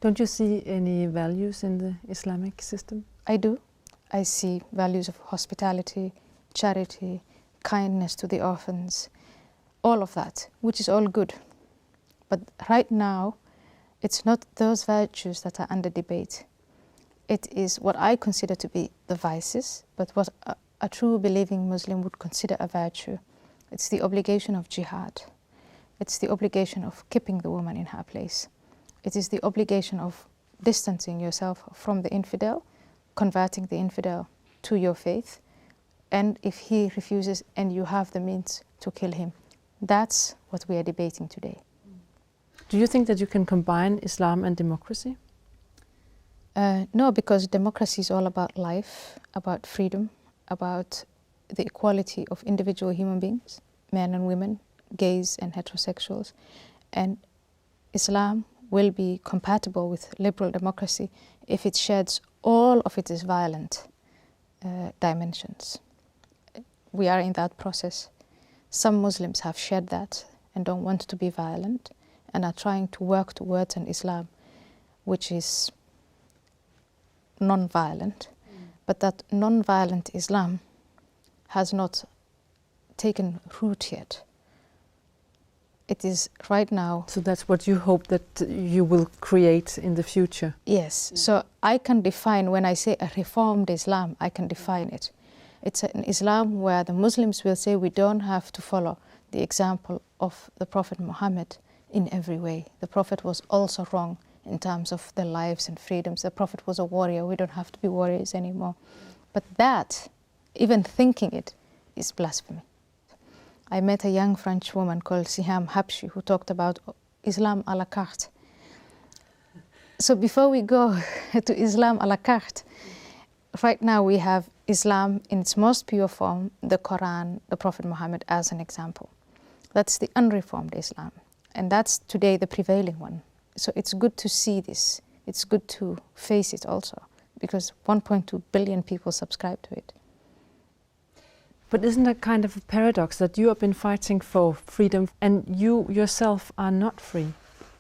Don't you see any values in the Islamic system? I do. I see values of hospitality, charity, kindness to the orphans, all of that, which is all good. But right now, it's not those virtues that are under debate. It is what I consider to be the vices, but what a true believing Muslim would consider a virtue. It's the obligation of jihad. It's the obligation of keeping the woman in her place. It is the obligation of distancing yourself from the infidel, converting the infidel to your faith, and if he refuses and you have the means to kill him. That's what we are debating today. Do you think that you can combine Islam and democracy? No, because democracy is all about life, about freedom, about the equality of individual human beings, men and women, gays and heterosexuals. And Islam will be compatible with liberal democracy if it sheds all of its violent dimensions. We are in that process. Some Muslims have shed that and don't want to be violent and are trying to work towards an Islam which is non-violent. But that non-violent Islam has not taken root yet. It is right now. So that's what you hope that you will create in the future? Yes. So I can define, when I say a reformed Islam, I can define it. It's an Islam where the Muslims will say we don't have to follow the example of the Prophet Muhammad in every way. The Prophet was also wrong in terms of their lives and freedoms. The Prophet was a warrior. We don't have to be warriors anymore. But that, even thinking it, is blasphemy. I met a young French woman called Siham Habshi who talked about Islam à la carte. So before we go to Islam à la carte, right now we have Islam in its most pure form, the Quran, the Prophet Muhammad as an example. That's the unreformed Islam. And that's today the prevailing one. So it's good to see this. It's good to face it also, because 1.2 billion people subscribe to it. But isn't that kind of a paradox that you have been fighting for freedom and you yourself are not free?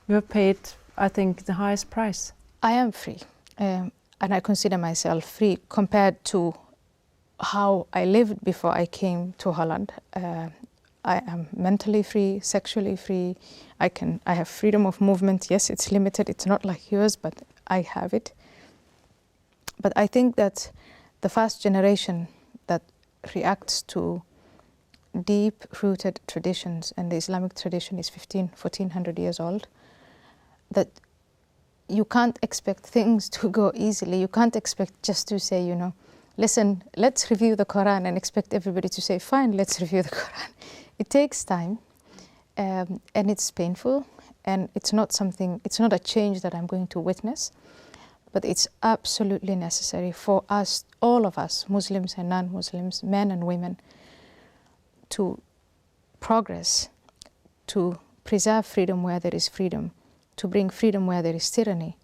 You have paid, I think, the highest price. I am free, and I consider myself free compared to how I lived before I came to Holland. I am mentally free, sexually free. I have freedom of movement. Yes, it's limited. It's not like yours, but I have it. But I think that the first generation that reacts to deep-rooted traditions, and the Islamic tradition is 1400 years old, that you can't expect things to go easily. You can't expect just to say, you know, listen, let's review the Quran and expect everybody to say, fine, let's review the Quran. It takes time, and it's painful, and it's not a change that I'm going to witness, but it's absolutely necessary for us, all of us, Muslims and non-Muslims, men and women, to progress, to preserve freedom where there is freedom, to bring freedom where there is tyranny.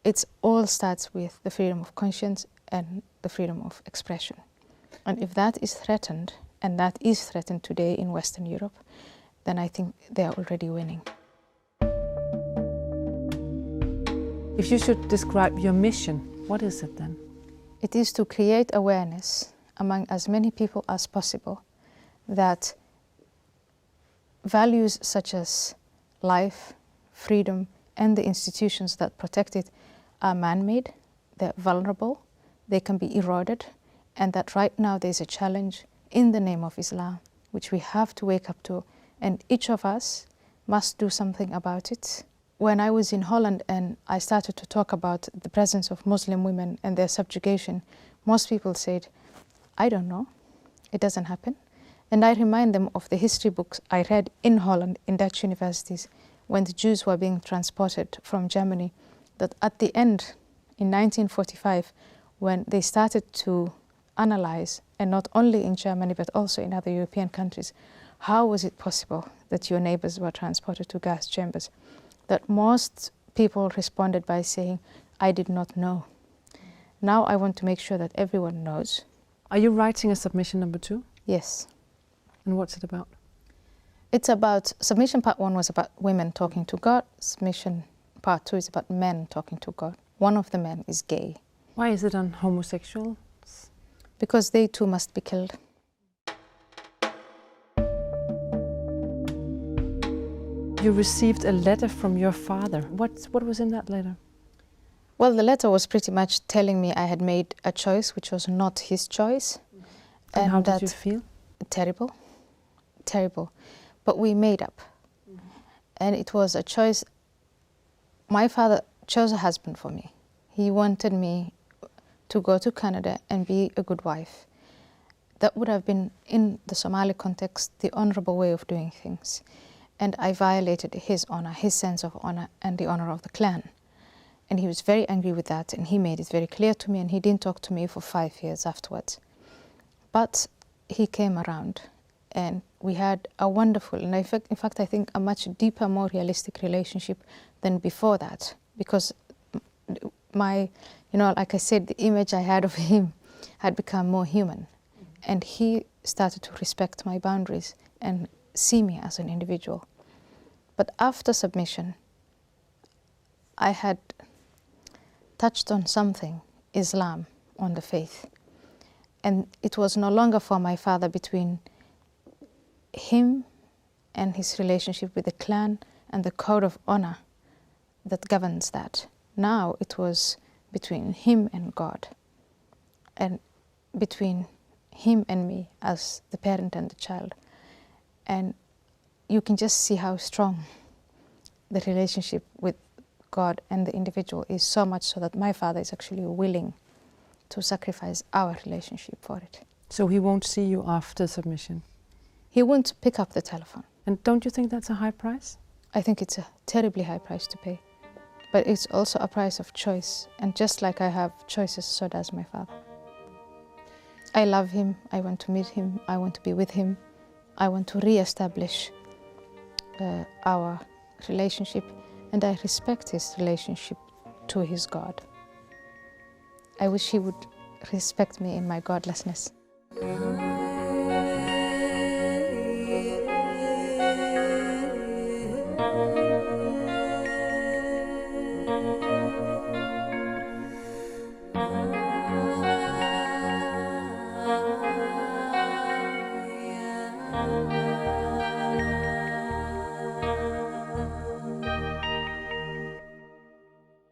It all starts with the freedom of conscience and the freedom of expression. And if that is threatened, and that is threatened today in Western Europe, then I think they are already winning. If you should describe your mission, what is it then? It is to create awareness among as many people as possible that values such as life, freedom, and the institutions that protect it are man-made, they're vulnerable, they can be eroded, and that right now there's a challenge in the name of Islam, which we have to wake up to, and each of us must do something about it. When I was in Holland and I started to talk about the presence of Muslim women and their subjugation, most people said, I don't know, it doesn't happen. And I remind them of the history books I read in Holland, in Dutch universities, when the Jews were being transported from Germany, that at the end, in 1945, when they started to analyze, and not only in Germany but also in other European countries, how was it possible that your neighbors were transported to gas chambers, that most people responded by saying, I did not know. Now I want to make sure that everyone knows. Are you writing a submission number 2? Yes. And what's it about? It's about, submission part 1 was about women talking to God. Submission part 2 is about men talking to God. One of the men is gay. Why is it on homosexuals? Because they too must be killed. You received a letter from your father. What was in that letter? Well, the letter was pretty much telling me I had made a choice which was not his choice. And how did you feel? Terrible, terrible. But we made up. And it was a choice. My father chose a husband for me. He wanted me to go to Canada and be a good wife. That would have been, in the Somali context, the honorable way of doing things. And I violated his honor, his sense of honor, and the honor of the clan. And he was very angry with that, and he made it very clear to me, and he didn't talk to me for 5 years afterwards. But he came around, and we had a wonderful, and in fact I think a much deeper, more realistic relationship than before that, because my, like I said, the image I had of him had become more human, and he started to respect my boundaries and see me as an individual. But after submission, I had touched on something, Islam, on the faith. And it was no longer for my father between him and his relationship with the clan and the code of honor that governs that. Now it was between him and God, and between him and me as the parent and the child. And you can just see how strong the relationship with God and the individual is, so much so that my father is actually willing to sacrifice our relationship for it. So he won't see you after submission? He won't pick up the telephone. And don't you think that's a high price? I think it's a terribly high price to pay. But it's also a price of choice. And just like I have choices, so does my father. I love him. I want to meet him. I want to be with him. I want to re-establish our relationship. And I respect his relationship to his God. I wish he would respect me in my godlessness.